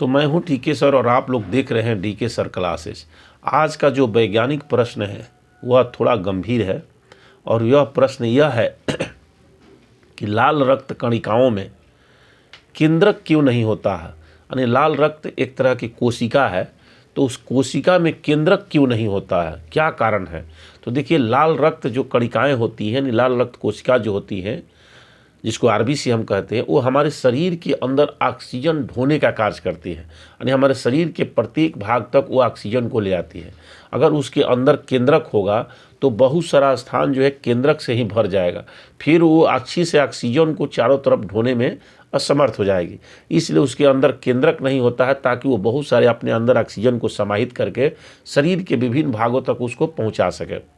तो मैं हूं टीके सर और आप लोग देख रहे हैं डीके सर क्लासेस। आज का जो वैज्ञानिक प्रश्न है वह थोड़ा गंभीर है और यह प्रश्न यह है कि लाल रक्त कणिकाओं में केंद्रक क्यों नहीं होता है। यानी लाल रक्त एक तरह की कोशिका है, तो उस कोशिका में केंद्रक क्यों नहीं होता है, क्या कारण है। तो देखिए, लाल रक्त जो कणिकाएं होती हैं, लाल रक्त कोशिका जो होती हैं, जिसको आरबीसी हम कहते हैं, वो हमारे शरीर के अंदर ऑक्सीजन ढोने का कार्य करती है। यानी हमारे शरीर के प्रत्येक भाग तक वो ऑक्सीजन को ले आती है। अगर उसके अंदर केंद्रक होगा तो बहुत सारा स्थान जो है केंद्रक से ही भर जाएगा, फिर वो अच्छी से ऑक्सीजन को चारों तरफ ढोने में असमर्थ हो जाएगी। इसलिए उसके अंदर केंद्रक नहीं होता है, ताकि वो बहुत सारे अपने अंदर ऑक्सीजन को समाहित करके शरीर के विभिन्न भागों तक उसको पहुंचा सके।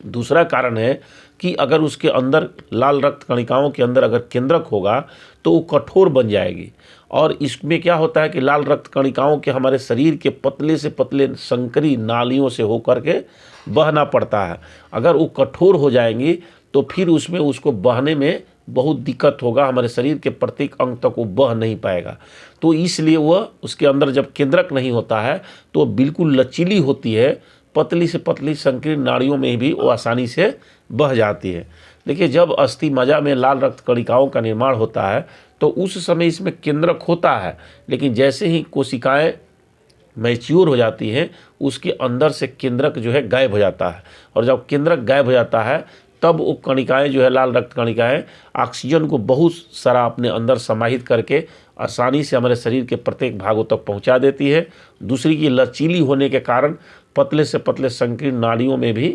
दूसरा कारण है कि अगर उसके अंदर लाल रक्त कणिकाओं के अंदर अगर केंद्रक होगा तो वो कठोर बन जाएगी, और इसमें क्या होता है कि लाल रक्त कणिकाओं के हमारे शरीर के पतले से पतले संकरी नालियों से होकर के बहना पड़ता है। अगर वो कठोर हो जाएंगी तो फिर उसमें उसको बहने में बहुत दिक्कत होगा, हमारे शरीर के प्रत्येक अंग तक वो बह नहीं पाएगा। तो इसलिए वह उसके अंदर जब केंद्रक नहीं होता है तो बिल्कुल लचीली होती है, पतली से पतली संकीर्ण नाड़ियों में भी वो आसानी से बह जाती है। देखिए, जब अस्थि मज्जा में लाल रक्त कणिकाओं का निर्माण होता है तो उस समय इसमें केंद्रक होता है, लेकिन जैसे ही कोशिकाएं मैच्योर हो जाती हैं उसके अंदर से केंद्रक जो है गायब हो जाता है, और जब केंद्रक गायब हो जाता है तब वो कणिकाएं जो है लाल रक्त कणिकाएं ऑक्सीजन को बहुत सारा अपने अंदर समाहित करके आसानी से हमारे शरीर के प्रत्येक भागों तक पहुंचा देती है। दूसरी की लचीली होने के कारण पतले से पतले संकीर्ण नाड़ियों में भी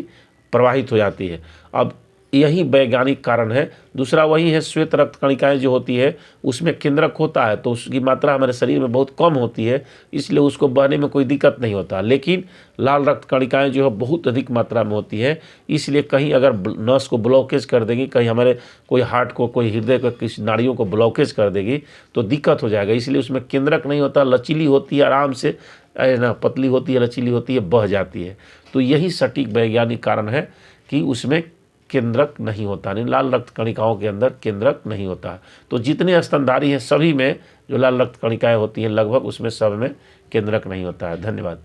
प्रवाहित हो जाती है। अब यही वैज्ञानिक कारण है। दूसरा वही है, श्वेत रक्त कणिकाएं जो होती है उसमें केंद्रक होता है तो उसकी मात्रा हमारे शरीर में बहुत कम होती है, इसलिए उसको बहने में कोई दिक्कत नहीं होता। लेकिन लाल रक्त कणिकाएं जो है बहुत अधिक मात्रा में होती है, इसलिए कहीं अगर नस को ब्लॉकेज कर देगी, कहीं हमारे कोई हार्ट को, कोई हृदय को, किसी नाड़ियों को ब्लॉकेज कर देगी तो दिक्कत हो जाएगा। इसलिए उसमें केंद्रक नहीं होता, लचीली होती है, आराम से ना पतली होती है, लचीली होती है, बह जाती है। तो यही सटीक वैज्ञानिक कारण है कि उसमें केंद्रक नहीं होता, नहीं लाल रक्त कणिकाओं के अंदर केंद्रक नहीं होता। तो जितने स्तनधारी हैं सभी में जो लाल रक्त कणिकाएं होती हैं लगभग उसमें सब में केंद्रक नहीं होता है। धन्यवाद।